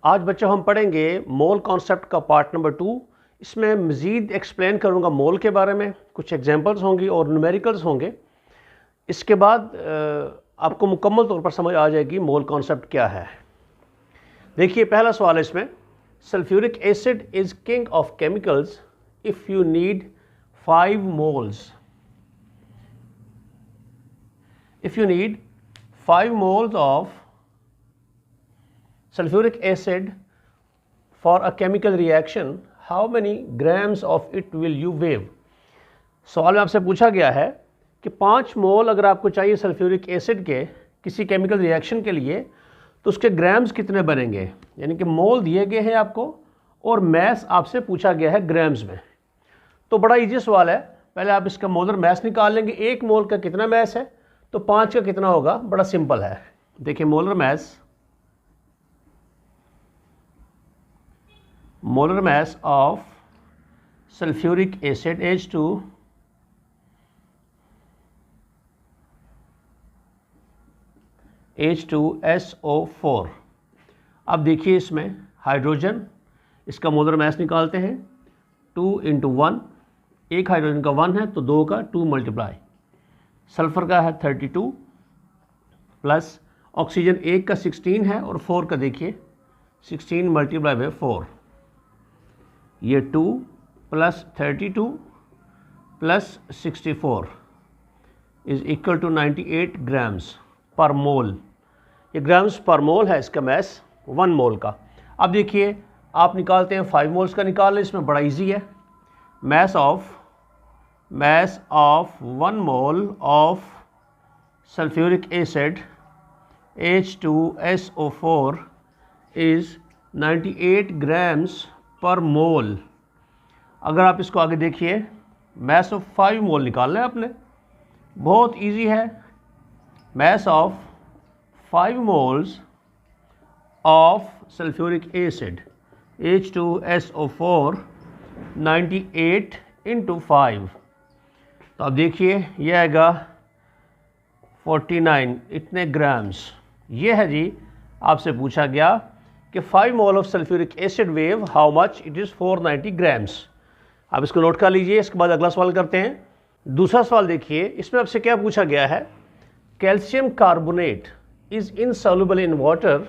आज बच्चों हम पढ़ेंगे मोल कॉन्सेप्ट का पार्ट नंबर 2। इसमें मज़ीद एक्सप्लेन करूंगा मोल के बारे में, कुछ एग्जांपल्स होंगी और न्यूमेरिकल्स होंगे। इसके बाद आपको मुकम्मल तौर पर समझ आ जाएगी मोल कॉन्सेप्ट क्या है। देखिए पहला सवाल है इसमें, sulphuric acid is king of chemicals if you need 5 moles. If you need 5 moles of sulfuric acid for a chemical reaction, how many grams of it will you weigh? सवाल में आपसे पूछा गया है कि 5 मोल अगर आपको चाहिए सल्फ्यूरिक एसिड के किसी केमिकल रिएक्शन के लिए तो उसके ग्राम्स कितने बनेंगे, यानी कि मोल दिए गए हैं आपको और मैस आपसे पूछा गया है ग्राम्स में। तो बड़ा इजी सवाल है, पहले आप इसका मोलर मैस निकाल लेंगे। 1 मोल का कितना मैस है तो 5 का कितना होगा, बड़ा सिंपल है। देखिए molar mass of sulphuric acid H2SO4। अब देखिए इसमें हाइड्रोजन, इसका मोलर मैस निकालते हैं। 2 × 1, एक हाइड्रोजन का 1 है तो 2 का 2 मल्टीप्लाई, सल्फ़र का है 32 प्लस ऑक्सीजन 1 का 16 है और 4 का देखिए 16 मल्टीप्लाई बाय 4, ये 2 plus 32 plus 64 is equal to 98 grams per mole. ये ग्राम्स पर मोल है इसका मैस 1 मोल का। अब देखिए आप निकालते हैं 5 मोल्स का निकाल लें, इसमें बड़ा इजी है। Mass of 1 mole of sulphuric acid H2SO4 is 98 grams per मोल। अगर आप इसको आगे देखिए, मैस ऑफ 5 मोल निकालना है आपने, बहुत इजी है। Mass of 5 moles of sulphuric acid H2SO4 98 × 5, तो अब देखिए ये आएगा 49 इतने ग्राम्स। ये है जी, आपसे पूछा गया कि 5 मोल of sulphuric acid wave how much, it is 490 grams. आप इसको नोट कर लीजिए। इसके बाद अगला सवाल करते हैं। दूसरा सवाल देखिए, इसमें आपसे क्या पूछा गया है, calcium carbonate is insoluble in water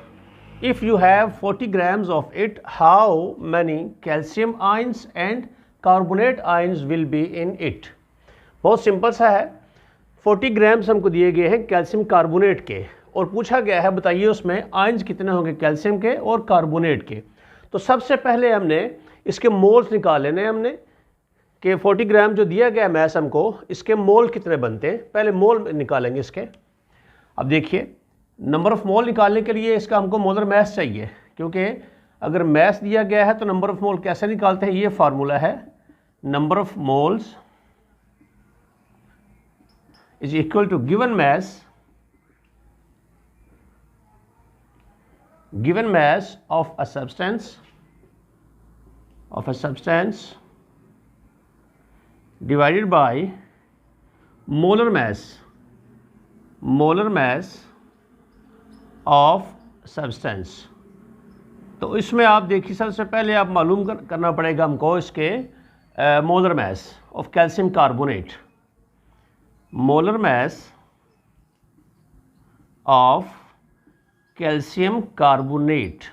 if you have 40 grams of it, how many calcium ions and carbonate ions will be in it. बहुत सिंपल सा है। 40 ग्राम्स हमको दिए गए हैं कैल्शियम कार्बोनेट के और पूछा गया है बताइए उसमें आयंस कितने होंगे कैल्शियम के और कार्बोनेट के। तो सबसे पहले हमने इसके मोल्स निकाल लेने हैं हमने कि 40 ग्राम जो दिया गया मैस हमको, इसके मोल कितने बनते हैं। पहले मोल निकालेंगे इसके। अब देखिए नंबर ऑफ़ मोल निकालने के लिए इसका हमको मोलर मैस चाहिए, क्योंकि अगर मैस दिया गया है तो नंबर ऑफ़ मोल कैसे निकालते हैं, ये फार्मूला है। Number of moles is equal to given mass of a substance divided by molar mass of substance। तो इसमें आप देखिए सबसे पहले आप मालूम करना पड़ेगा हमको इसके molar mass of calcium carbonate. Molar mass of calcium carbonate,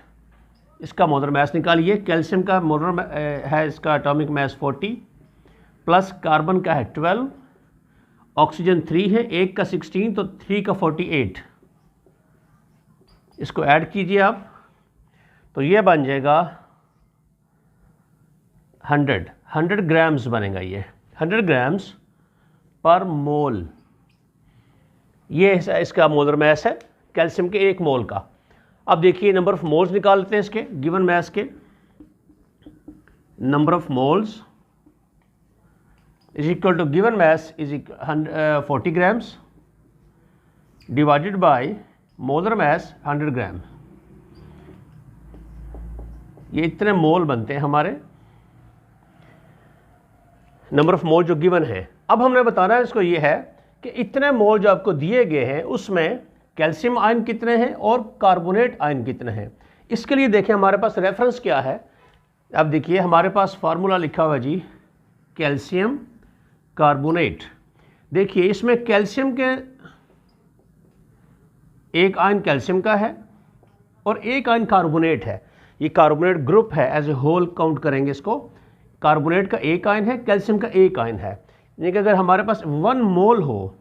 इसका मोलर मैस निकालिए। कैल्शियम का मोलर है इसका एटॉमिक मैस 40 प्लस कार्बन का है 12, ऑक्सीजन 3 है, 1 का 16 तो 3 का 48। इसको ऐड कीजिए आप तो ये बन जाएगा 100 ग्राम्स बनेगा। ये 100 ग्राम्स पर मोल, ये इसका मोलर मैस है कैल्शियम के 1 मोल का। अब देखिए नंबर ऑफ मोल्स निकाल लेते हैं इसके गिवन मैस के। Number of moles is equal to given mass is 40 grams divided by molar mass 100 gram. ये इतने मोल बनते हैं हमारे, नंबर ऑफ मोल जो गिवन है। अब हमने बताना है इसको ये है कि इतने मोल जो आपको दिए गए हैं उसमें कैल्शियम आयन कितने हैं और कार्बोनेट आयन कितने हैं। इसके लिए देखें हमारे पास रेफरेंस क्या है। अब देखिए हमारे पास फार्मूला लिखा हुआ है जी, कैल्शियम कार्बोनेट। देखिए इसमें कैल्शियम के एक आयन कैल्शियम का है और एक आयन कार्बोनेट है। ये कार्बोनेट ग्रुप है, एज ए होल काउंट करेंगे इसको। कार्बोनेट का एक आयन है, कैल्शियम का एक आयन है। यानी कि अगर हमारे पास 1 मोल हो,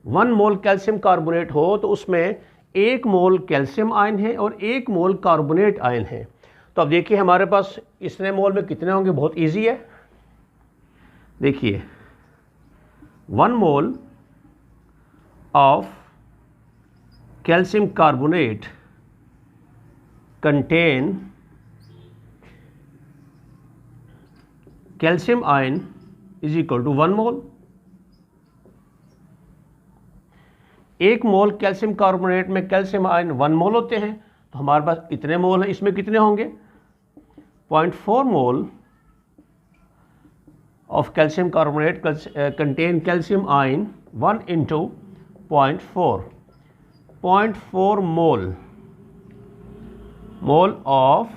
1 मोल कैल्शियम कार्बोनेट हो, तो उसमें 1 मोल कैल्शियम आयन है और 1 मोल कार्बोनेट आयन है। तो अब देखिए हमारे पास इतने मोल में कितने होंगे, बहुत इजी है। देखिए 1 mole of calcium carbonate contain calcium ion is equal to 1 mole. 1 mole calcium carbonate में कैल्शियम आयन 1 मोल होते हैं, तो हमारे पास इतने मोल हैं। इसमें कितने होंगे, 0.4 mole of calcium carbonate contain calcium ion 1 into 0.4 mole of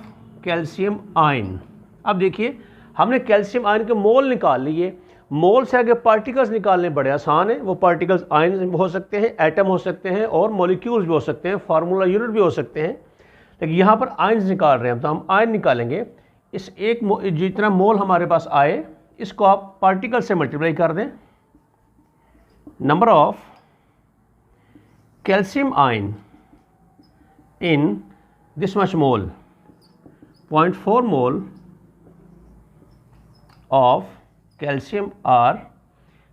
calcium ion. अब देखिए हमने कैल्शियम आयन के मोल निकाल लिए। मोल से आगे पार्टिकल्स निकालने बड़े आसान है। वो पार्टिकल्स आयन हो सकते हैं, एटम हो सकते हैं और मॉलिक्यूल्स भी हो सकते हैं, फार्मूला यूनिट भी हो सकते हैं। लेकिन यहाँ पर आयन्स निकाल रहे हैं, तो हम आयन निकालेंगे। इस एक जितना मोल हमारे पास आए, इसको आप पार्टिकल से मल्टीप्लाई कर दें। Number of calcium ion in this much mole, 0.4 mole of calcium are.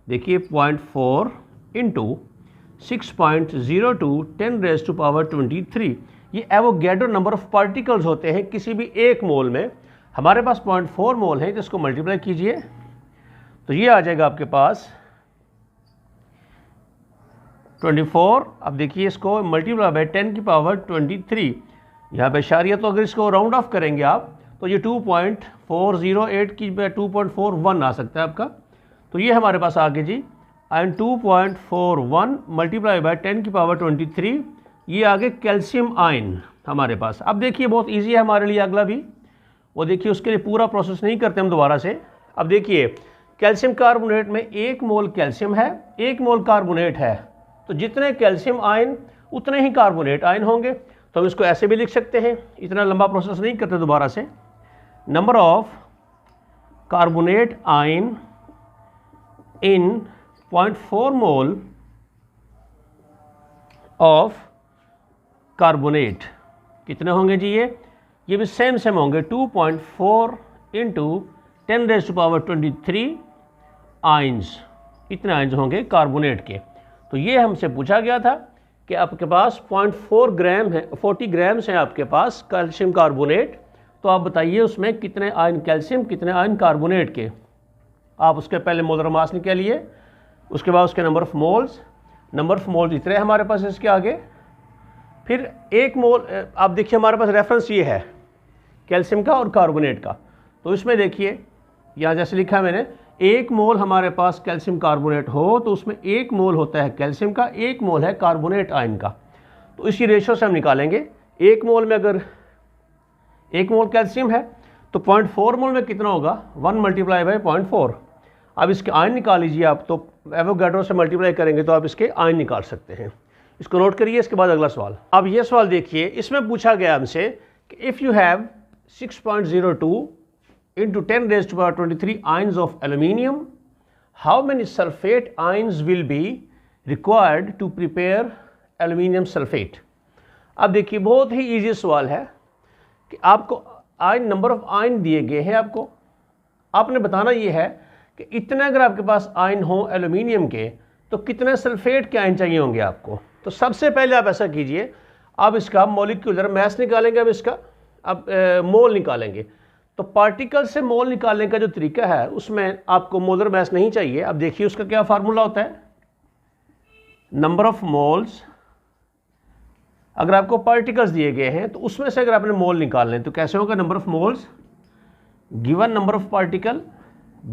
देखिए 0.4 इंटू 6.02 10⁻23। ये एवोगैड्रो नंबर ऑफ पार्टिकल्स होते हैं किसी भी एक मोल में। हमारे पास 0.4 मोल है, जिसको मल्टीप्लाई कीजिए तो ये आ जाएगा आपके पास 24। अब देखिए इसको मल्टीप्लाई बाय 10⁻23। यहाँ पे इशारिया, तो अगर इसको राउंड ऑफ करेंगे आप तो ये 2.408 की 2.41 आ सकता है आपका। तो ये हमारे पास आगे जी एंड 2.41 मल्टीप्लाई बाय 10⁻23, ये आगे कैल्शियम आयन हमारे पास। अब देखिए बहुत इजी है हमारे लिए अगला भी। वो देखिए उसके लिए पूरा प्रोसेस नहीं करते हम दोबारा से। अब देखिए कैल्शियम कार्बोनेट में 1 मोल कैल्शियम है, 1 मोल कार्बोनेट है, तो जितने कैल्शियम आयन उतने ही कार्बोनेट आयन होंगे। तो हम इसको ऐसे भी लिख सकते हैं, इतना लंबा प्रोसेस नहीं करते दोबारा से। Number of carbonate ion in 0.4 mole of carbonate कितने होंगे जी, ये भी सेम होंगे 2.4 इंटू 10⁻23 आयन्स। इतने आयन्स होंगे कार्बोनेट के। तो ये हमसे पूछा गया था कि आपके पास 0.4 ग्राम है, 40 ग्राम्स हैं आपके पास कैल्शियम कार्बोनेट। तो आप बताइए उसमें कितने आयन कैल्शियम, कितने आयन कार्बोनेट के। आप उसके पहले मोलर मास निकालिए, उसके बाद उसके नंबर ऑफ मोल्स इतने हमारे पास इसके आगे। फिर 1 मोल, आप देखिए हमारे पास रेफरेंस ये है कैल्शियम का और कार्बोनेट का। तो इसमें देखिए यहाँ जैसे लिखा है मैंने, 1 मोल हमारे पास कैल्शियम कार्बोनेट हो तो उसमें 1 मोल होता है कैल्शियम का, 1 मोल है कार्बोनेट आयन का। तो इसी रेशो से हम निकालेंगे। 1 मोल में अगर 1 मोल कैल्शियम है तो 0.4 मोल में कितना होगा, 1 मल्टीप्लाई बाय 0.4। अब इसके आयन निकाल लीजिए आप, तो एवोगैड्रो से मल्टीप्लाई करेंगे तो आप इसके आयन निकाल सकते हैं। इसको नोट करिए। इसके बाद अगला सवाल। अब ये सवाल देखिए, इसमें पूछा गया हमसे कि if you have 6.02 into 10⁻23 ions of aluminium, how many sulfate ions will be required to prepare aluminium sulfate? अब देखिए बहुत ही इजी सवाल है कि आपको आयन, नंबर ऑफ आयन दिए गए हैं आपने बताना ये है कि इतने अगर आपके पास आयन हो एल्यूमिनियम के तो कितने सल्फेट के आयन चाहिए होंगे आपको। तो सबसे पहले आप ऐसा कीजिए, आप इसका मॉलिक्यूलर मास निकालेंगे, अब इसका अब मोल निकालेंगे। तो पार्टिकल से मोल निकालने का जो तरीका है उसमें आपको मोलर मास नहीं चाहिए। अब देखिए उसका क्या फार्मूला होता है, नंबर ऑफ मोल्स। अगर आपको पार्टिकल्स दिए गए हैं तो उसमें से अगर आपने मोल निकालने हैं तो कैसे होगा, number of moles given number of particle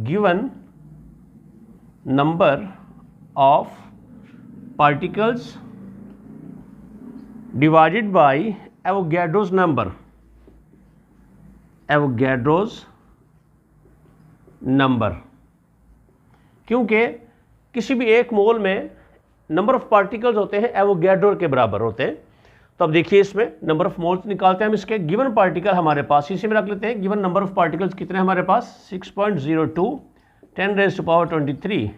given number of particles divided by Avogadro's number, Avogadro's number, क्योंकि किसी भी एक मोल में नंबर ऑफ पार्टिकल्स होते हैं एवोगैड्रो के बराबर होते हैं। तो अब देखिए इसमें नंबर ऑफ मोल्स निकालते हैं हम इसके। गिवन पार्टिकल हमारे पास इसी में रख लेते हैं। गिवन नंबर ऑफ पार्टिकल्स कितने हमारे पास 6.02 10⁻23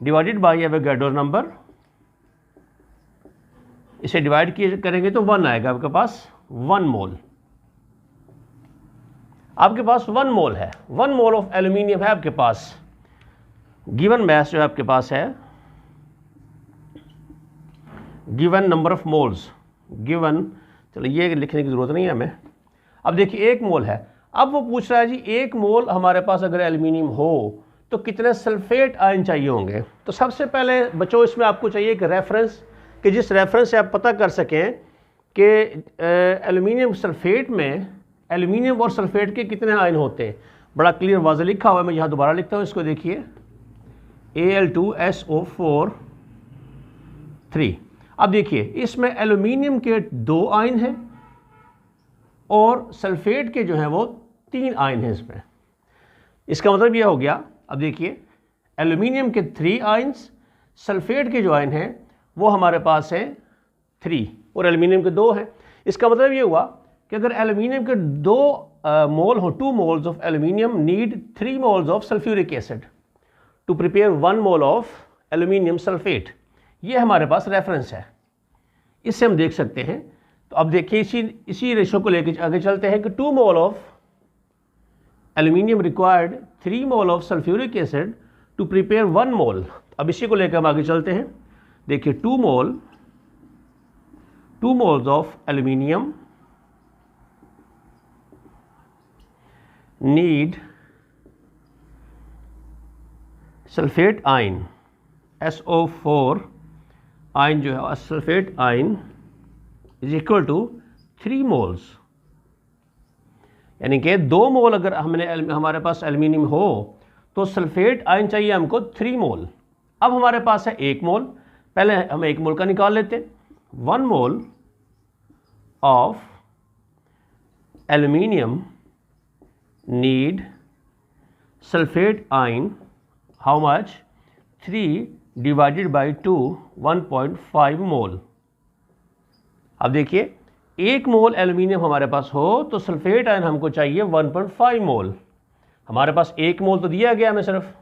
डिवाइडेड बाई एवोगैड्रो नंबर। इसे डिवाइड किए करेंगे तो 1 आएगा आपके पास, 1 मोल। आपके पास 1 मोल है, 1 मोल ऑफ एल्यूमिनियम है आपके पास। गिवन मैस जो है आपके पास है, given number of moles, given, चलो ये लिखने की ज़रूरत नहीं है हमें। अब देखिए 1 मोल है। अब वो पूछ रहा है जी 1 मोल हमारे पास अगर एल्यूमिनियम हो तो कितने सल्फेट आयन चाहिए होंगे। तो सबसे पहले बच्चों इसमें आपको चाहिए एक रेफरेंस, कि जिस रेफरेंस से आप पता कर सकें कि एल्यूमिनियम सल्फेट में एल्यूमिनियम और सल्फेट के कितने आयन होते हैं। बड़ा क्लियर वाज़ेह लिखा हुआ है, मैं यहाँ दोबारा लिखता हूँ इसको, देखिए Al2SO4 3। अब देखिए इसमें एल्यूमिनियम के 2 आयन हैं और सल्फेट के जो हैं वो 3 आयन हैं इसमें। इसका मतलब यह हो गया, अब देखिए एल्यूमिनियम के 3 आयन्स, सल्फेट के जो आयन हैं वो हमारे पास हैं 3 और एल्यूमिनियम के 2 हैं। इसका मतलब ये हुआ कि अगर एल्यूमिनियम के 2 मोल हो, 2 moles of aluminium need 3 moles of sulphuric acid to prepare 1 mole of aluminium sulphate. ये हमारे पास रेफरेंस है, इससे हम देख सकते हैं। तो अब देखिए इसी रेशो को लेकर आगे चलते हैं कि 2 mole of aluminium required 3 mole of sulphuric acid to prepare 1 mole. अब इसी को लेकर हम आगे चलते हैं। देखिए 2 moles of aluminium need sulphate ion SO4 ion जो है sulphate ion is equal to 3 moles, यानी कि 2 मोल अगर हमारे पास एल्यूमिनियम हो तो सल्फेट आयन चाहिए हमको 3 मोल। अब हमारे पास है 1 मोल, पहले हम 1 मोल का निकाल लेते हैं। 1 mole of aluminium need sulphate ion how much 3 divided by 2 1.5 मोल। अब देखिए 1 मोल एल्यूमिनियम हमारे पास हो तो सल्फेट आयन हमको चाहिए 1.5 मोल। हमारे पास 1 मोल तो दिया गया हमें, सिर्फ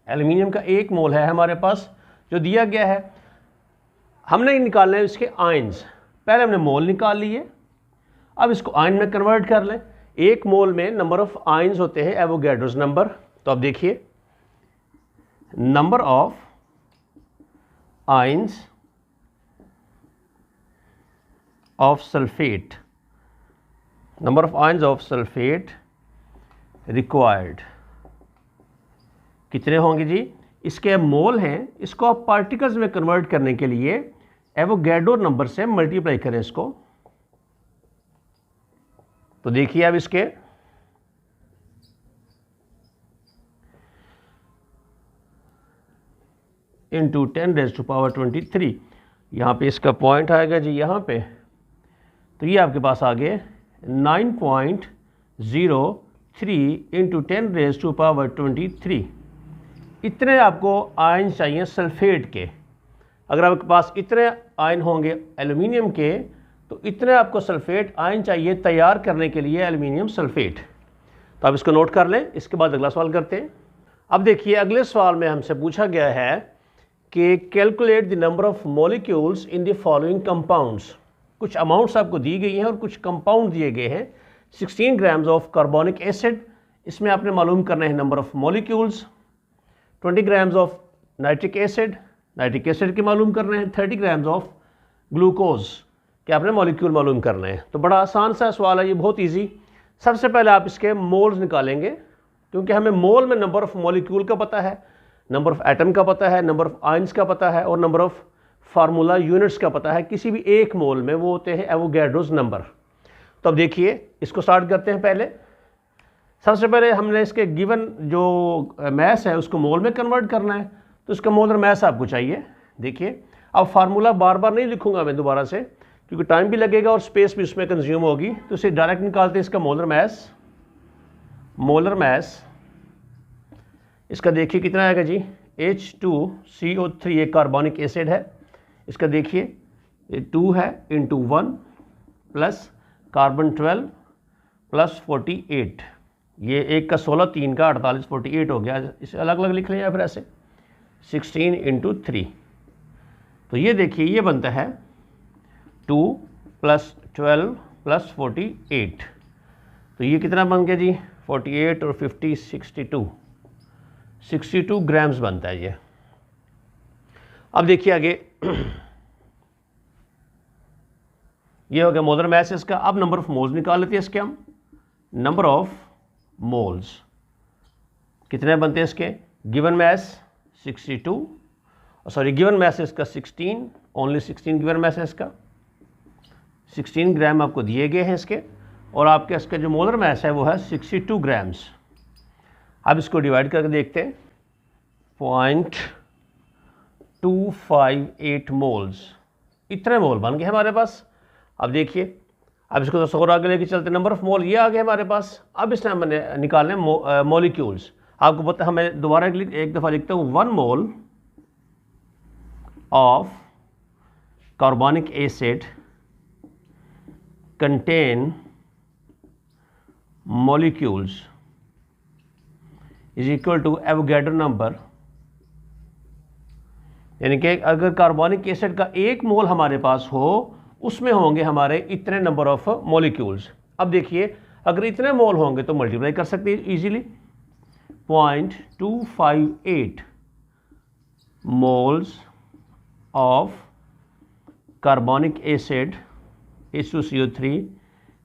एल्यूमिनियम का 1 मोल है हमारे पास जो दिया गया है। हमने निकालने हैं इसके आयन्स। पहले हमने मोल निकाल लिए, अब इसको आयन में कन्वर्ट कर लें। 1 मोल में नंबर ऑफ आयन्स होते हैं एवोगैड्रोस नंबर। तो अब देखिए number of ions of sulphate, number of ions of sulphate required कितने होंगे जी। इसके मोल हैं, इसको आप पार्टिकल्स में कन्वर्ट करने के लिए एवोगैड्रो नंबर से मल्टीप्लाई करें इसको। तो देखिए अब इसके इंटू 10⁻23, यहाँ पे इसका पॉइंट आएगा जी यहाँ पे, तो ये आपके पास आ गए 9.03 इंटू 10⁻23। इतने आपको आयन चाहिए सल्फेट के। अगर आपके पास इतने आयन होंगे एल्यूमिनियम के तो इतने आपको सल्फेट आयन चाहिए तैयार करने के लिए एल्यूमिनियम सल्फेट। तो आप इसको नोट कर लें। इसके बाद अगला सवाल करते हैं। अब देखिए अगले सवाल में हमसे पूछा गया है कि calculate the number of molecules in the following compounds. कुछ अमाउंट्स आपको दी गई हैं और कुछ कंपाउंड दिए गए हैं। 16 ग्राम्स ऑफ कार्बोनिक एसिड, इसमें आपने मालूम करना है number of molecules. 20 grams of nitric acid के मालूम करना है। 30 ग्राम्स ऑफ ग्लूकोज के आपने मॉलिक्यूल मालूम करना है। तो बड़ा आसान सा सवाल है ये, बहुत इजी। सबसे पहले आप इसके मोल्स निकालेंगे, क्योंकि हमें मोल में नंबर ऑफ मॉलिक्यूल का पता है, नंबर ऑफ एटम का पता है, नंबर ऑफ आयंस का पता है और नंबर ऑफ फार्मूला यूनिट्स का पता है। किसी भी एक मोल में वो होते हैं एवोगैड्रोस नंबर। तो अब देखिए इसको स्टार्ट करते हैं। पहले सबसे पहले हमने इसके गिवन जो मैस है उसको मोल में कन्वर्ट करना है, तो इसका मोलर मैस आपको चाहिए। देखिए अब फार्मूला बार बार नहीं लिखूंगा मैं दोबारा से, क्योंकि टाइम भी लगेगा और स्पेस भी उसमें कंज्यूम होगी, तो इसे डायरेक्ट निकालते हैं इसका मोलर मैस। इसका देखिए कितना आएगा जी, H2CO3 एक कार्बनिक एसिड है, इसका देखिए ये 2 है इंटू 1 प्लस कार्बन 12 प्लस 48, ये एक का 16, 3 का 48, 48 हो गया। इसे अलग अलग लिख लें या फिर ऐसे 16 इंटू 3, तो ये देखिए ये बनता है 2 प्लस 12 प्लस 48, तो ये कितना बन गया जी, 48 और 50 62 ग्राम्स बनता है ये। अब देखिए आगे ये हो गया मोलर मैस इसका। अब नंबर ऑफ मोल्स निकाल लेते हैं इसके हम। नंबर ऑफ मोल्स कितने बनते हैं इसके, given mass 62, sorry given mass इसका 16, ओनली 16 गिवन मैस है इसका, 16 ग्राम आपको दिए गए हैं इसके, और आपके इसका जो मोलर मैस है वो है 62 ग्राम्स। अब इसको डिवाइड करके देखते हैं, 0.258 मोल्स, इतने मोल बन गए हमारे पास। अब देखिए, अब इसको तो और आगे लेके चलते, नंबर ऑफ मोल ये आ गए हमारे पास। अब इस टाइम मैंने निकालने मॉलिक्यूल्स, आपको पता है, मैं दोबारा एक दफ़ा लिखता हूँ, 1 मोल ऑफ कार्बनिक acid contain molecules is equal to Avogadro number, यानी कि अगर कार्बनिक एसिड का 1 मोल हमारे पास हो उसमें होंगे हमारे इतने नंबर ऑफ मॉलिक्यूल्स। अब देखिए अगर इतने मोल होंगे तो मल्टीप्लाई कर सकते हैं इजीली, 0.258 मोल्स ऑफ कार्बनिक acid H2CO3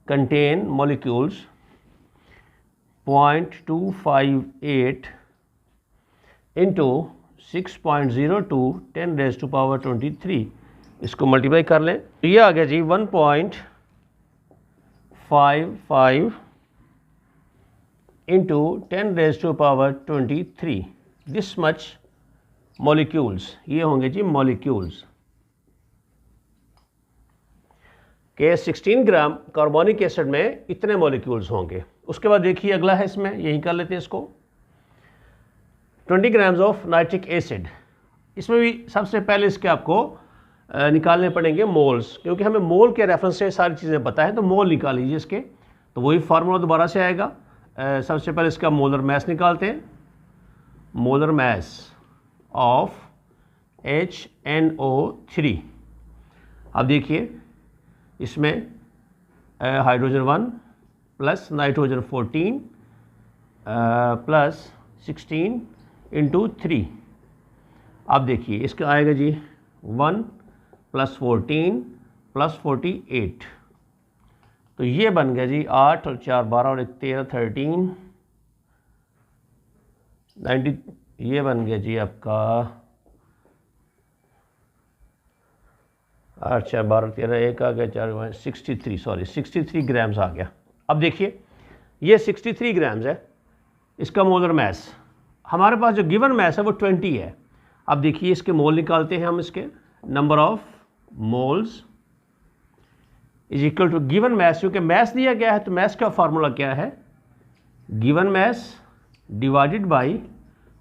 contain molecules 0.258 into 6.02 10⁻23, इसको मल्टीप्लाई कर लें तो ये आ गया जी 1.55 इंटू 10⁻23, दिस मच मॉलिक्यूल्स, ये होंगे जी मॉलिक्यूल्स के 16 ग्राम कार्बनिक एसिड में इतने मॉलिक्यूल्स होंगे। उसके बाद देखिए अगला है, इसमें यही कर लेते हैं इसको, 20 ग्राम्स ऑफ नाइट्रिक एसिड। इसमें भी सबसे पहले इसके आपको निकालने पड़ेंगे मोल्स, क्योंकि हमें मोल के रेफरेंस से सारी चीज़ें पता है, तो मोल निकाल लीजिए इसके, तो वही फार्मूला दोबारा से आएगा। सबसे पहले इसका मोलर मैस निकालते हैं, मोलर मैस ऑफ HNO3। अब देखिए इसमें hydrogen 1 plus nitrogen 14 plus 16 into 3। अब देखिए इसका आएगा जी 1 प्लस 14 प्लस 48, तो ये बन गया जी 8 और 4 12 और 1 13 13 90, ये बन गया जी आपका 8 4 12 13 1 आ गया 4 63 ग्राम्स आ गया। अब देखिए ये 63 ग्राम्स है इसका मोलर मैस, हमारे पास जो गिवन मैस है वो 20 है। अब देखिए इसके मोल निकालते हैं हम, इसके number of moles is equal to given mass, क्योंकि मैस दिया गया है तो मैस का फार्मूला क्या है, given mass divided by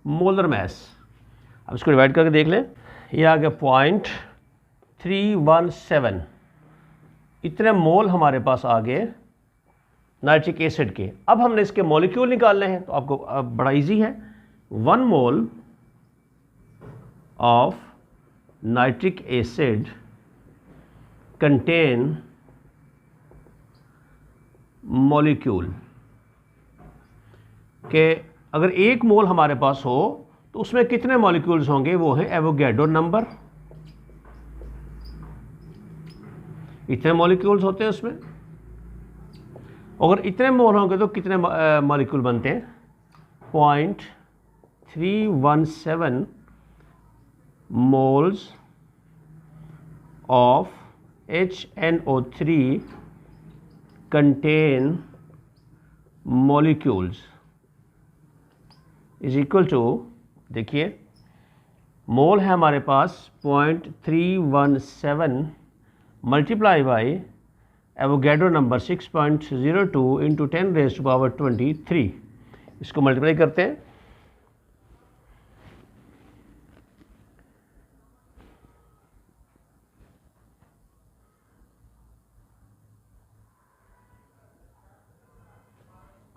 molar mass. अब इसको डिवाइड करके देख लें, ये आ गया 0.317, इतने मोल हमारे पास आ गए नाइट्रिक एसिड के। अब हमने इसके मॉलिक्यूल निकालने हैं, तो आपको अब बड़ा इजी है, 1 mole of nitric acid contain molecule के, अगर 1 मोल हमारे पास हो तो उसमें कितने मॉलिक्यूल्स होंगे, वो है एवोगैड्रो नंबर, इतने मॉलिक्यूल्स होते हैं उसमें। अगर इतने मोल होंगे तो कितने मॉलिक्यूल बनते हैं, 0.317 moles of HNO3 contain molecules is equal to, देखिए मोल है हमारे पास 0.317 multiply by Avogadro number 6.02 into 10⁻23। इसको मल्टीप्लाई करते हैं।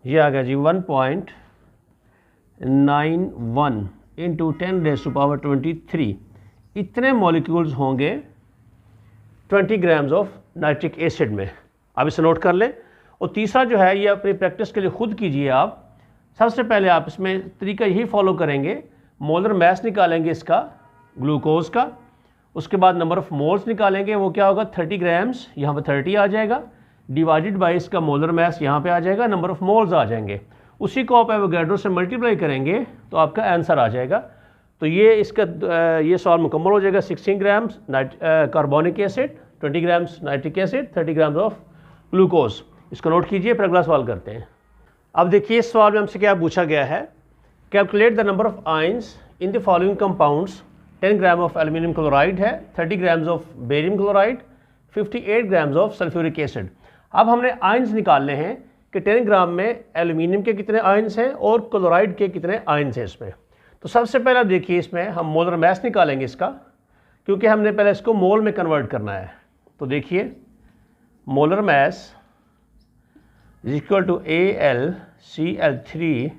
ये आ गया जी 1.91 इंटू 10⁻23। इतने मॉलिक्यूल्स होंगे 20 ग्राम्स ऑफ नाइट्रिक एसिड में। आप इसे नोट कर लें। और तीसरा जो है ये अपनी प्रैक्टिस के लिए खुद कीजिए आप। सबसे पहले आप इसमें तरीका यही फॉलो करेंगे, मोलर मैस निकालेंगे इसका ग्लूकोज का, उसके बाद नंबर ऑफ मोल्स निकालेंगे, वो क्या होगा 30 ग्राम्स, यहाँ पर 30 आ जाएगा, डिवाइडेड बाय इसका मोलर मैस यहाँ पे आ जाएगा, नंबर ऑफ मोल्स आ जाएंगे। उसी को आप एवोगैड्रो से मल्टीप्लाई करेंगे तो आपका आंसर आ जाएगा। तो ये इसका ये सवाल मुकम्मल हो जाएगा। 16 grams carbonic acid, 20 grams nitric acid, 30 grams of glucose. इसको नोट कीजिए, फिर अगला सवाल करते हैं। अब देखिए इस सवाल में हमसे क्या पूछा गया है, calculate the number of ions in the following compounds. 10 gram of aluminium chloride है, 30 grams of barium chloride, 58 grams of sulphuric acid. अब हमने आयंस निकालने हैं कि 10 ग्राम में एल्यूमिनियम के कितने आयंस हैं और क्लोराइड के कितने आयंस हैं इसमें। तो सबसे पहला देखिए इसमें हम मोलर मैस निकालेंगे इसका, क्योंकि हमने पहले इसको मोल में कन्वर्ट करना है। तो देखिए molar mass is equal to AlCl3,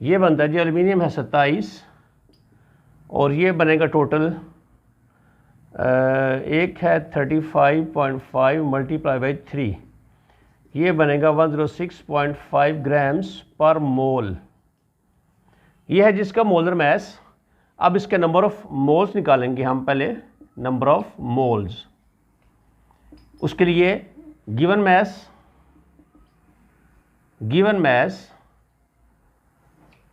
ये बनता है जी, एल्यूमिनियम है 27 और ये बनेगा टोटल एक है 35.5 मल्टीप्लाई बाई 3, ये बनेगा 106.5 ग्राम्स पर मोल। ये है जिसका मोलर मैस। अब इसके नंबर ऑफ मोल्स निकालेंगे हम पहले, नंबर ऑफ मोल्स। उसके लिए given mass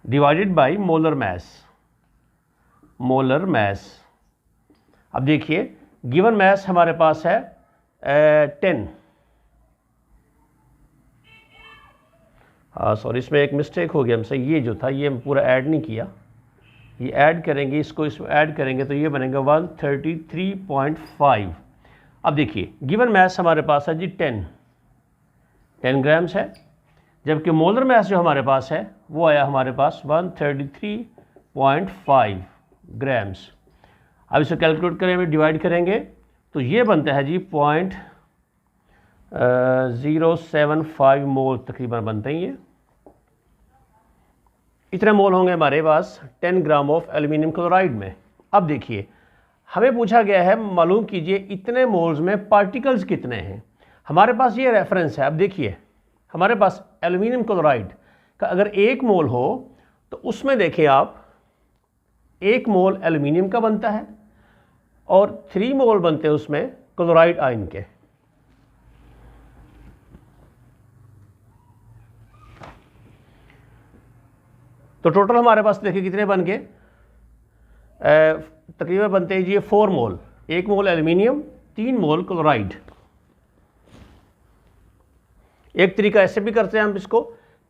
divided by molar mass. अब देखिए गिवन मैस हमारे पास है 10। सॉरी इसमें एक मिस्टेक हो गया हमसे, ये जो था ये पूरा ऐड नहीं किया, ये ऐड करेंगे, इसको इसमें ऐड करेंगे तो ये बनेगा 133.5। अब देखिए गिवन मैस हमारे पास है जी 10 ग्राम्स है, जबकि मोलर मैस जो हमारे पास है वो आया हमारे पास 133.5 ग्राम्स। अब इसे कैलकुलेट करेंगे, डिवाइड करेंगे तो ये बनता है जी 0.075 मोल तकरीबन बनते हैं। ये इतने मोल होंगे हमारे पास 10 ग्राम ऑफ एल्यूमिनियम क्लोराइड में। अब देखिए हमें पूछा गया है मालूम कीजिए इतने मोल्स में पार्टिकल्स कितने हैं। हमारे पास ये रेफरेंस है। अब देखिए हमारे पास एल्यूमिनियम क्लोराइड का अगर 1 मोल हो तो उसमें देखिए आप 1 मोल एल्यूमिनियम का बनता है और 3 मोल बनते हैं उसमें क्लोराइड आयन के। तो टोटल हमारे पास देखिए कितने बन गए, तकरीबन बनते हैं जी 4 मोल। 1 मोल एल्यूमिनियम, 3 मोल क्लोराइड। एक तरीका ऐसे भी करते हैं हम इसको,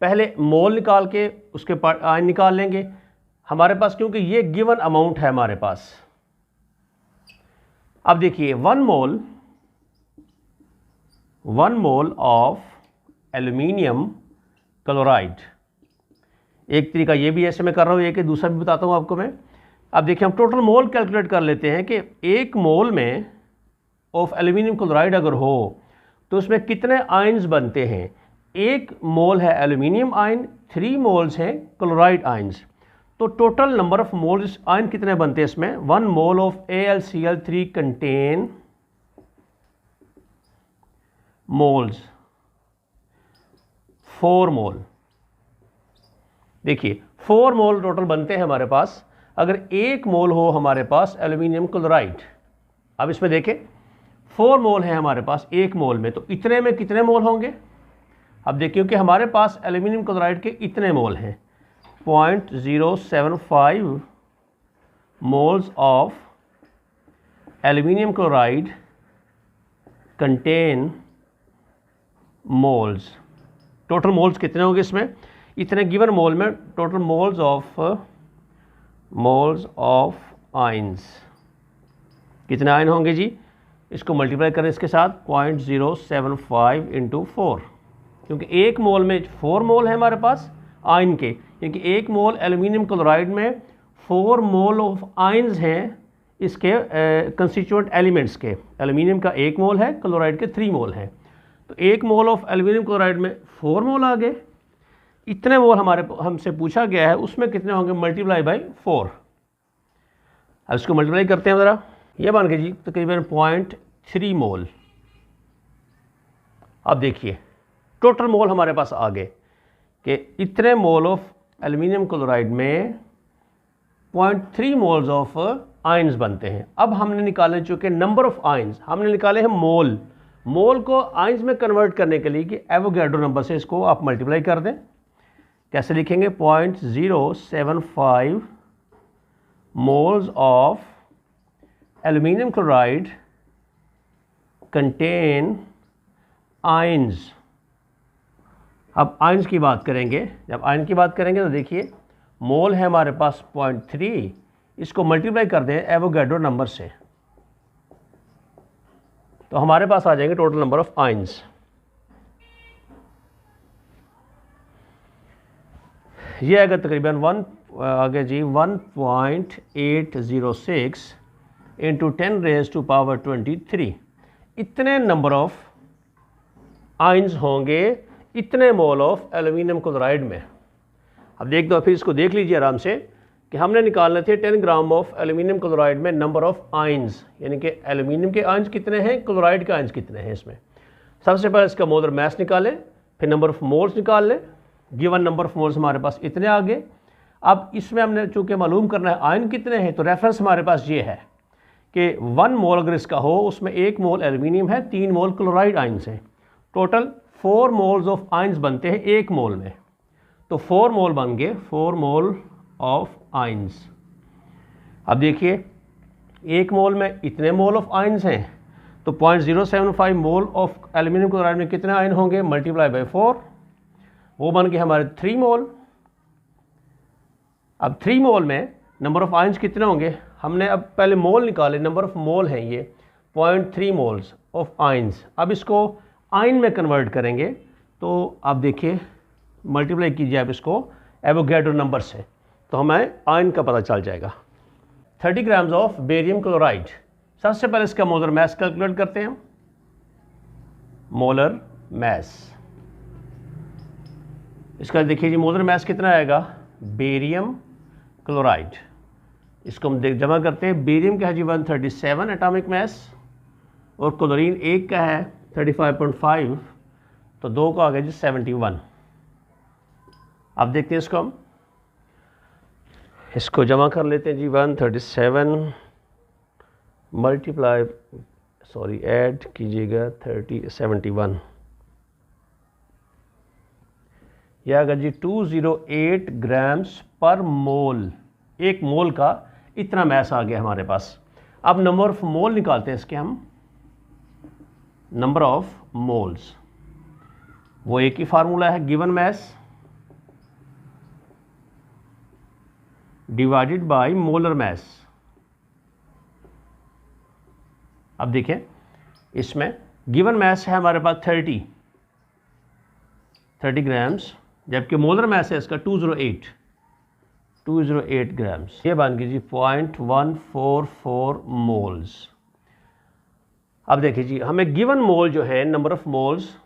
पहले मोल निकाल के उसके आयन निकाल लेंगे हमारे पास, क्योंकि ये गिवन अमाउंट है हमारे पास। अब देखिए 1 मोल ऑफ एल्यूमिनियम क्लोराइड। एक तरीका ये भी ऐसे मैं कर रहा हूँ, एक दूसरा भी बताता हूँ आपको मैं। अब देखिए हम टोटल मोल कैलकुलेट कर लेते हैं कि 1 मोल में ऑफ एल्यूमिनियम क्लोराइड अगर हो तो उसमें कितने आयंस बनते हैं। 1 मोल है एल्यूमिनियम आयन, 3 मोल्स हैं क्लोराइड आयंस। तो total number of moles ion कितने बनते हैं इसमें, 1 mole of AlCl3 contain moles 4 मोल। देखिए 4 मोल टोटल बनते हैं हमारे पास अगर 1 मोल हो हमारे पास एल्यूमिनियम क्लोराइड। अब इसमें देखें 4 मोल है हमारे पास 1 मोल में, तो इतने में कितने मोल होंगे। अब देखिए कि हमारे पास एल्यूमिनियम क्लोराइड के इतने मोल हैं, 0.075 moles of aluminium chloride contain moles. Total moles कितने होंगे इसमें, इतने गिवन मोल में टोटल मोल्स ऑफ आयंस कितने आयन होंगे जी, इसको मल्टीप्लाई करें इसके साथ 0.075 इंटू 4, क्योंकि एक मोल में 4 मोल है हमारे पास आयन के, क्योंकि एक मोल एल्यूमिनियम क्लोराइड में 4 मोल ऑफ आयन्स हैं इसके कंस्टिट्यूएंट एलिमेंट्स के। एल्यूमिनियम का 1 मोल है, क्लोराइड के 3 मोल हैं, तो 1 मोल ऑफ एल्यूमिनियम क्लोराइड में 4 मोल आ गए। इतने मोल हमसे पूछा गया है, उसमें कितने होंगे, मल्टीप्लाई बाई 4। अब इसको मल्टीप्लाई करते हैं ज़रा, ये मान के जी तकरीबन 0.3 मोल। अब देखिए टोटल मोल हमारे पास आ गए कि इतने मोल ऑफ एल्यूमिनियम क्लोराइड में 0.3 मोल्स ऑफ आयन्स बनते हैं। अब हमने निकाले चूँकि नंबर ऑफ आयन्स, हमने निकाले हैं मोल। मोल को आयन्स में कन्वर्ट करने के लिए कि एवोगैड्रो नंबर से इसको आप मल्टीप्लाई कर दें। कैसे लिखेंगे, 0.075 moles of aluminium chloride contain ions. अब आयन्स की बात करेंगे, जब आयन की बात करेंगे तो देखिए मोल है हमारे पास 0.3, इसको मल्टीप्लाई कर दें एवोगैड्रो नंबर से तो हमारे पास आ जाएंगे टोटल नंबर ऑफ आयन्स। ये आएगा तकरीबन 1.806 इंटू 10⁻23। इतने नंबर ऑफ आयन्स होंगे इतने मोल ऑफ एल्यूमिनियम क्लोराइड में। अब देख दो, फिर इसको देख लीजिए आराम से कि हमने निकालने थे 10 ग्राम ऑफ एल्यूमिनियम क्लोराइड में नंबर ऑफ आयन्स, यानी कि एल्यूमिनियम के आयन्स कितने हैं, क्लोराइड के आयन्स कितने हैं इसमें। सबसे पहले इसका मोलर मास निकालें, फिर नंबर ऑफ मोल्स निकाल लें। गिवन नंबर ऑफ मोल्स हमारे पास इतने आ गए। अब इसमें हमने चूँकि मालूम करना है आयन कितने हैं, तो रेफरेंस हमारे पास ये है कि 1 मोल अगर इसका हो, उसमें 1 मोल एल्यूमिनियम है, 3 मोल क्लोराइड आयन्स हैं। टोटल 4 मोल्स ऑफ आयन्स बनते हैं 1 मोल में, तो 4 मोल बन गए 4 मोल ऑफ आयन्स। अब देखिए 1 मोल में इतने मोल ऑफ आयन्स हैं, तो 0.075 मोल ऑफ एल्यूमिनियम क्लोराइड में कितने आयन होंगे, मल्टीप्लाई बाई 4, वो बन गए हमारे 3 मोल। अब 3 मोल में नंबर ऑफ आयन्स कितने होंगे, हमने अब पहले मोल निकाले, नंबर ऑफ मोल हैं ये 0.3 मोल्स ऑफ आयन्स। अब इसको आयन में कन्वर्ट करेंगे तो आप देखिए मल्टीप्लाई कीजिए आप इसको एवोगैड्रो नंबर से, तो हमें आयन का पता चल जाएगा। 30 ग्राम्स ऑफ बेरियम क्लोराइड। सबसे पहले इसका मोलर मास कैलकुलेट करते हैं। मोलर मास, इसका देखिए जी मोलर मास कितना आएगा, बेरियम क्लोराइड, इसको हम जमा करते हैं। बेरियम का है जी 137 एटॉमिक मास और क्लोरीन 1 का है 35.5, तो 2 का आ गया जी 71। अब देखते हैं इसको, हम इसको जमा कर लेते हैं जी। 137 मल्टीप्लाई ऐड कीजिएगा 71, यह आएगा जी 208 ग्राम्स पर मोल। 1 मोल का इतना मैस आ गया हमारे पास। अब नंबर ऑफ मोल निकालते हैं इसके हम। नंबर ऑफ मोल्स, वो एक ही फार्मूला है, given mass divided by molar mass. अब देखें इसमें गिवन मास है हमारे पास 30 ग्राम्स, जबकि मोलर मास है इसका 208 ग्राम्स। ये बन गई जी 0.144 मोल्स। अब देखिए जी हमें गिवन मोल जो है, नंबर ऑफ मोल्स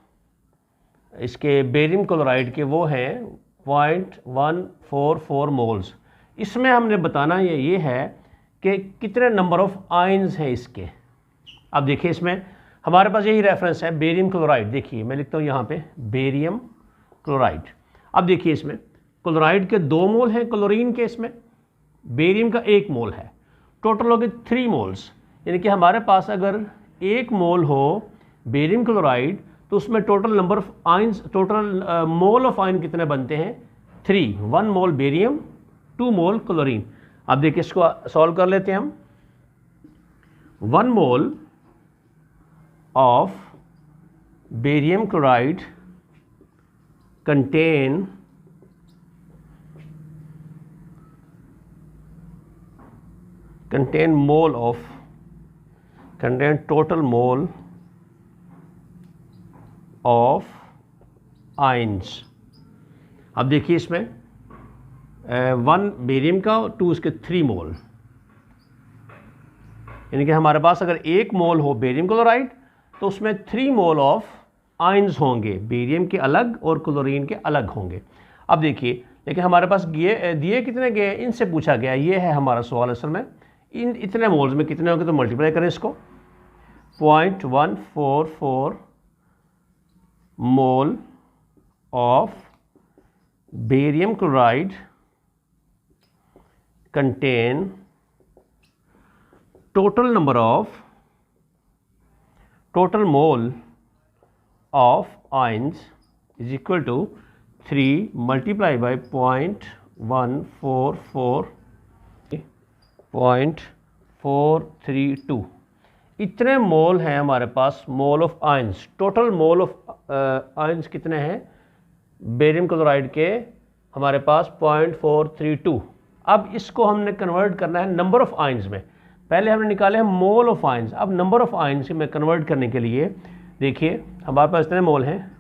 इसके बेरियम क्लोराइड के, वो हैं 0.144 मोल्स। इसमें हमने बताना ये है कि कितने नंबर ऑफ आयन्स हैं इसके। अब देखिए इसमें हमारे पास यही रेफरेंस है बेरियम क्लोराइड। देखिए मैं लिखता हूँ यहाँ पे बेरियम क्लोराइड। अब देखिए इसमें क्लोराइड के 2 मोल हैं, क्लोरीन के इसमें बेरियम का 1 मोल है, टोटल हो गए 3 मोल्स। यानी कि हमारे पास अगर 1 मोल हो बेरियम क्लोराइड तो उसमें total number of ions, total mole of ion कितने बनते हैं, 3। 1 मोल बेरियम, 2 मोल क्लोरीन। अब देखिए इसको सॉल्व कर लेते हैं हम। 1 mole of barium chloride contain 1 contain total mole of ions. अब देखिए इसमें 1 बेरियम का, 2 इसके 3 मोल, यानी कि हमारे पास अगर 1 मोल हो बेरियम क्लोराइड तो उसमें 3 मोल ऑफ आयंस होंगे, बेरियम के अलग और क्लोरीन के अलग होंगे। अब देखिए, लेकिन हमारे पास दिए कितने गए, इनसे पूछा गया, ये है हमारा सवाल असल में। इन इतने मोल्स में कितने होंगे, तो मल्टीप्लाई करें इसको। 0.144 mole of barium chloride contain total mole of ions is equal to 3 multiplied by 0.432। इतने मोल हैं हमारे पास, mole of ions. Total mole of ions कितने हैं बेरियम क्लोराइड के, हमारे पास 0.432। अब इसको हमने कन्वर्ट करना है नंबर ऑफ आयंस में। पहले हमने निकाले हैं मोल ऑफ आयंस, अब नंबर ऑफ आयंस में कन्वर्ट करने के लिए देखिए हमारे पास इतने मोल हैं,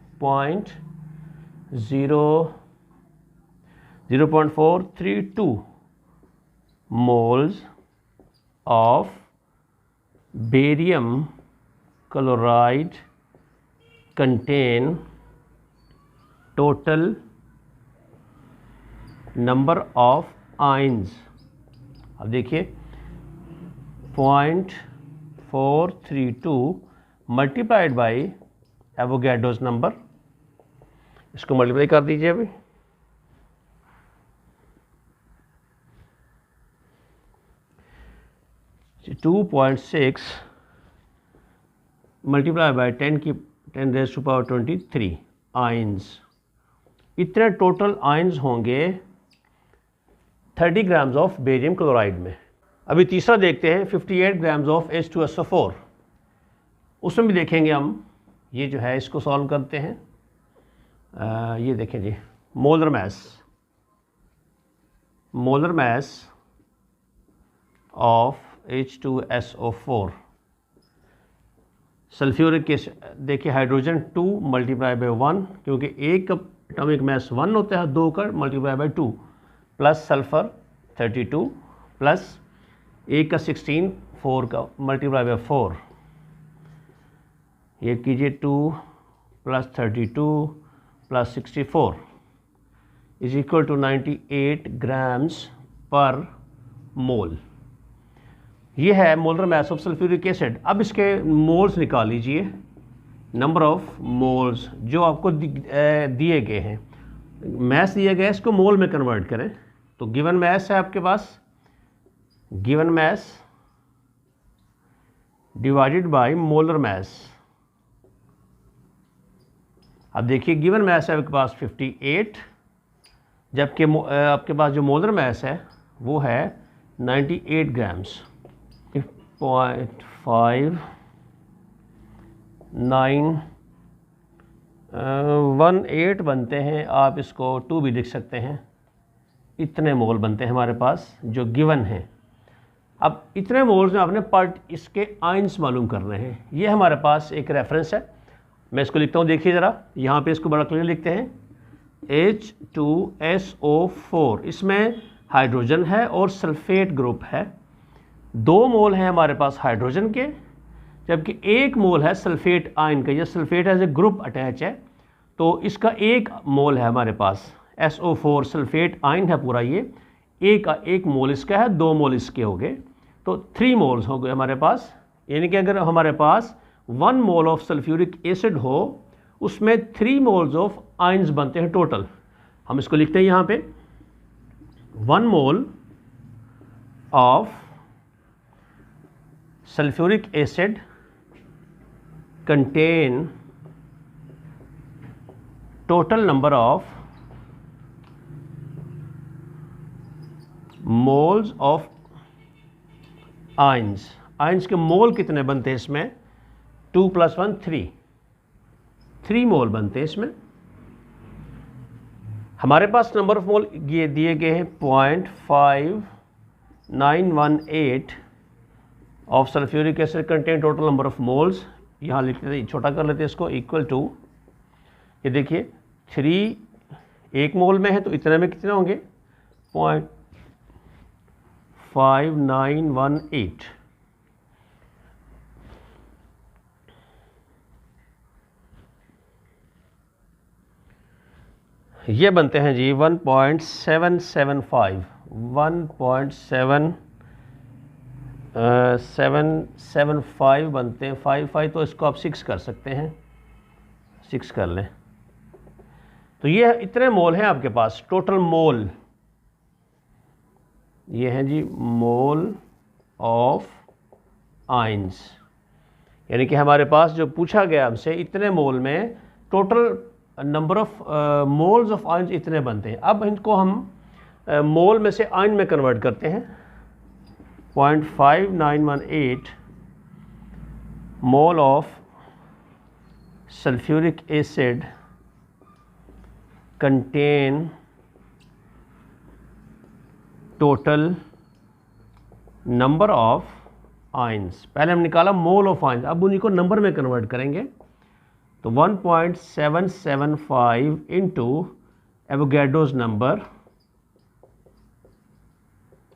0.432 moles of barium chloride contain total number of ions. अब देखिए 0.432 मल्टीप्लाइड बाई एवोगैड्रोस नंबर, इसको मल्टीप्लाई कर दीजिए अभी। तो 2.6 मल्टीप्लाई बाई 10⁻23 आयंस। इतने टोटल आयंस होंगे 30 ग्राम्स ऑफ बेरियम क्लोराइड में। अभी तीसरा देखते हैं, 58 ग्राम्स ऑफ H2SO4। उसमें भी देखेंगे हम, ये जो है इसको सॉल्व करते हैं। ये देखें जी, molar mass of H2SO4 sulphuric acid. देखिए हाइड्रोजन 2 मल्टीप्लाई बाई 1, क्योंकि एक का एटॉमिक मास 1 होता है, 2 का multiply by 2, plus sulphur 32 plus एक का 16, 4 का मल्टीप्लाई बाई 4, ये कीजिए 2 plus 32 plus 64 is equal to 98 grams per mole. ये है molar mass of sulphuric acid. अब इसके मोल्स निकाल लीजिए, नंबर ऑफ मोल्स जो आपको दिए गए हैं। मास दिया गया है, इसको मोल में कन्वर्ट करें। तो गिवन मास है आपके पास, given mass divided by molar mass. अब देखिए गिवन मास है आपके पास 58, जबकि आपके पास जो मोलर मास है वो है 98 ग्राम्स। 0.5918 बनते हैं, आप इसको 2 भी लिख सकते हैं। इतने मोल बनते हैं हमारे पास जो गिवन हैं। अब इतने मोल्स में आपने पार्ट इसके आयंस मालूम करने हैं। ये हमारे पास एक रेफरेंस है, मैं इसको लिखता हूँ, देखिए ज़रा, यहाँ पे इसको बड़ा क्लियर लिखते हैं। H2SO4, इसमें हाइड्रोजन है और सल्फेट ग्रुप है। 2 मोल हैं हमारे पास हाइड्रोजन के, जबकि 1 मोल है सल्फेट आयन का। यह sulphate as a group attach है, तो इसका 1 मोल है हमारे पास। SO4 सल्फेट आयन है पूरा, ये एक मोल इसका है, 2 मोल इसके हो गए, तो 3 मोल्स हो गए हमारे पास। यानी कि अगर हमारे पास 1 मोल ऑफ सल्फ्यूरिक एसिड हो, उसमें 3 मोल्स ऑफ आयंस बनते हैं टोटल। हम इसको लिखते हैं यहाँ पे, 1 mole of sulphuric acid contain total number of moles of ions. Ions के मोल कितने बनते हैं इसमें, 2 + 1 3 मोल बनते हैं इसमें। हमारे पास नंबर ऑफ मोल ये दिए गए हैं 0.5918 of sulphuric acid contain total number of moles, यहाँ लिख लेते, छोटा कर लेते हैं इसको, इक्वल टू, ये देखिए 3 1 मोल में है तो इतने में कितने होंगे 0.5918। ये बनते हैं जी 1.775 1.775 बनते हैं। 5 तो इसको आप 6 कर सकते हैं, 6 कर लें तो ये इतने मोल हैं आपके पास, टोटल मोल ये हैं जी मोल ऑफ आयंस, यानी कि हमारे पास जो पूछा गया हमसे इतने मोल में total number of moles of ions इतने बनते हैं। अब इनको हम मोल में से आयन में कन्वर्ट करते हैं। 0.5918 मोल of sulphuric acid contain total number of ions. पहले हम निकाला मोल ऑफ आयंस, अब उन्हीं को नंबर में कन्वर्ट करेंगे तो 1.775 इंटू एवोगैड्रोस नंबर,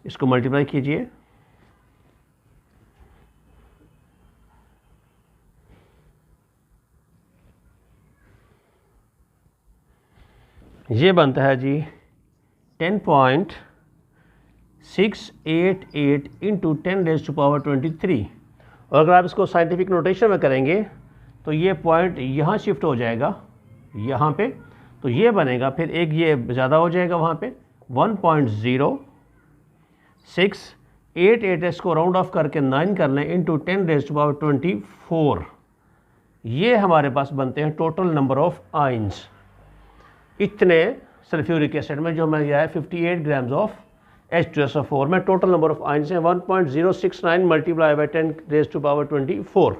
इसको मल्टीप्लाई कीजिए, ये बनता है जी 10.688 इंटू 10⁻23। और अगर आप इसको साइंटिफिक नोटेशन में करेंगे तो ये पॉइंट यहाँ शिफ्ट हो जाएगा यहाँ पे, तो ये बनेगा फिर एक ये ज़्यादा हो जाएगा वहाँ पे 1.0688, इसको राउंड ऑफ करके 9 कर लें इंटू 10⁻24। ये हमारे पास बनते हैं टोटल नंबर ऑफ आयंस इतने सल्फ्यूरिक एसिड में, जो हमें यह है 58 ग्राम्स ऑफ H2SO4 में टोटल नंबर ऑफ आयंस हैं 1.069 मल्टीप्लाई बाई 10⁻24।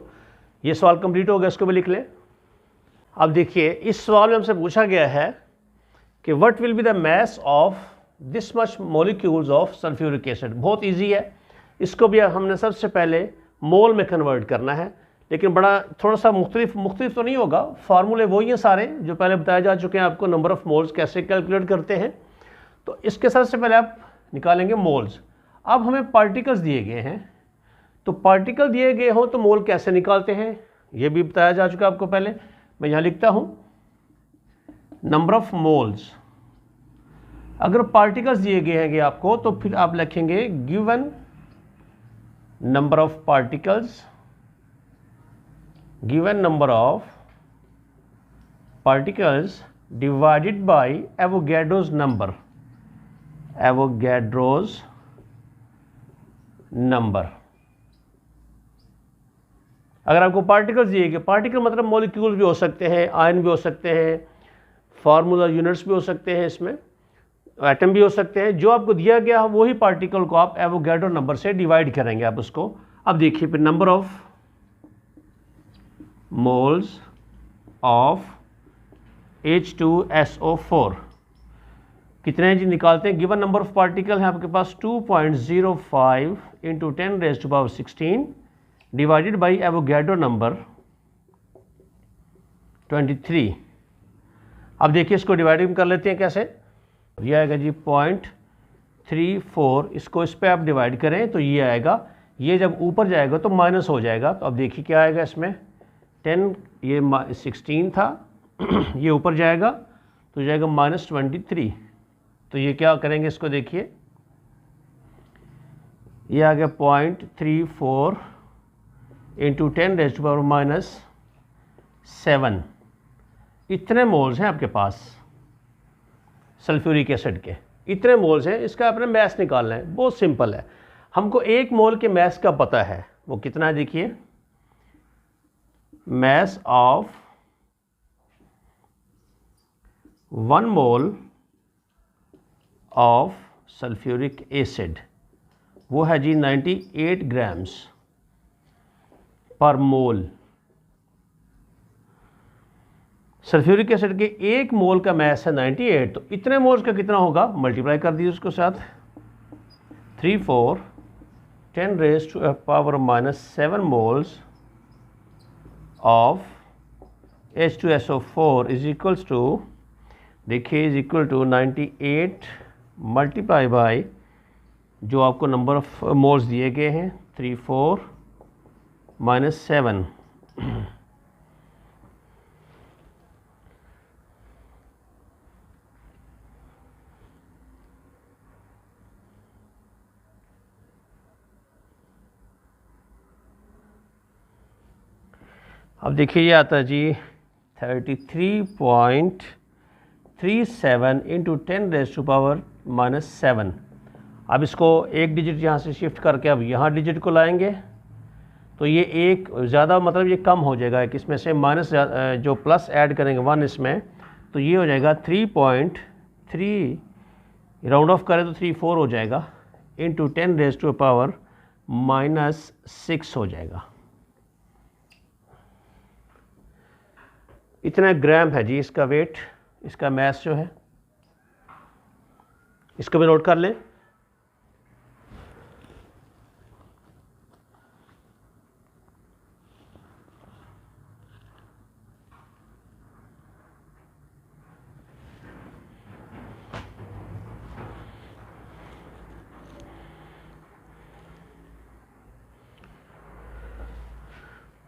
ये सवाल कंप्लीट हो गया, इसको भी लिख लें। अब देखिए इस सवाल में हमसे पूछा गया है कि what will be the mass of this much molecules of sulphuric acid. बहुत इजी है, इसको भी हमने सबसे पहले मोल में कन्वर्ट करना है, लेकिन बड़ा थोड़ा सा मुख्तलिफ तो नहीं होगा, फार्मूले वही हैं सारे जो पहले बताए जा चुके हैं आपको। नंबर ऑफ मोल्स कैसे कैलकुलेट करते हैं, तो इसके सबसे पहले आप निकालेंगे मोल्स। अब हमें पार्टिकल्स दिए गए हैं, तो पार्टिकल दिए गए हों तो मोल कैसे निकालते हैं ये भी बताया जा चुका आपको पहले। मैं यहाँ लिखता हूँ नंबर ऑफ मोल्स। अगर पार्टिकल्स दिए गए हैं आपको तो फिर आप लिखेंगे given number of particles, given number of particles divided by Avogadro's number, Avogadro's number. अगर आपको पार्टिकल्स दिए गए, पार्टिकल मतलब मॉलिक्यूल भी हो सकते हैं, आयन भी हो सकते हैं, फार्मूला यूनिट्स भी हो सकते हैं, इसमें एटम भी हो सकते हैं, जो आपको दिया गया है वही पार्टिकल को आप एवोगैड्रो नंबर से डिवाइड करेंगे आप उसको। अब देखिए फिर number of moles of H2SO4 कितने हैं जी निकालते हैं। गिवन नंबर ऑफ पार्टिकल है आपके पास 2.05 into 10⁻16 divided by Avogadro number 23। अब देखिए इसको डिवाइड कर लेते हैं कैसे। ये आएगा जी 0.34, इसको इस पर आप डिवाइड करें तो ये आएगा, ये जब ऊपर जाएगा तो माइनस हो जाएगा। तो अब देखिए क्या आएगा इसमें 10, ये 16 था ये ऊपर जाएगा तो जाएगा -23। तो ये क्या करेंगे इसको देखिए, ये आ गया 0.34 इंटू 10⁻⁻7। इतने मोल्स हैं आपके पास सल्फ्यूरिक एसिड के, इतने मोल्स हैं। इसका अपने मैस निकालना है, बहुत सिंपल है। हमको 1 मोल के मैस का पता है, वो कितना है देखिए, mass of 1 mole of sulphuric acid वो है जी 98 ग्राम्स पर मोल। सल्फ्यूरिक एसिड के 1 मोल का मैस है 98, तो इतने मोल्स का कितना होगा, मल्टीप्लाई कर दीजिए उसके साथ 34 10 raised to a power minus 7 moles of H2SO4 is equals to, देखिए, is equal to 98 multiply by जो आपको नंबर ऑफ मोल्स दिए गए हैं 34 माइनस 7। अब देखिए ये आता है जी 33.37 into 10 raise to power minus 7। अब इसको एक डिजिट यहाँ से शिफ्ट करके अब यहाँ डिजिट को लाएंगे तो ये एक ज़्यादा मतलब ये कम हो जाएगा कि इसमें से माइनस जो प्लस ऐड करेंगे 1 इसमें तो ये हो जाएगा 3.3, राउंड ऑफ करें तो 34 हो जाएगा into 10 raise to power minus 6 हो जाएगा। इतना ग्राम है जी इसका वेट, इसका मैस जो है, इसको भी नोट कर लें।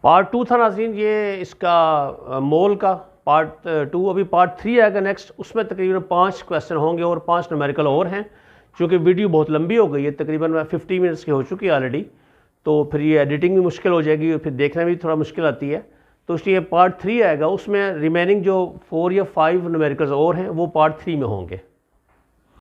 पार्ट 2 था नाज़रीन ये इसका मोल का। पार्ट 2 अभी पार्ट 3 आएगा नेक्स्ट, उसमें तकरीबन 5 क्वेश्चन होंगे और 5 न्यूमेरिकल और हैं। चूँकि वीडियो बहुत लंबी हो गई है, तकरीबन 50 मिनट्स की हो चुकी है ऑलरेडी, तो फिर ये एडिटिंग भी मुश्किल हो जाएगी और फिर देखने में भी थोड़ा मुश्किल आती है। तो इसलिए पार्ट 3 आएगा, उसमें रिमेनिंग जो 4 या 5 न्यूमेरिकल्स और हैं वो पार्ट 3 में होंगे।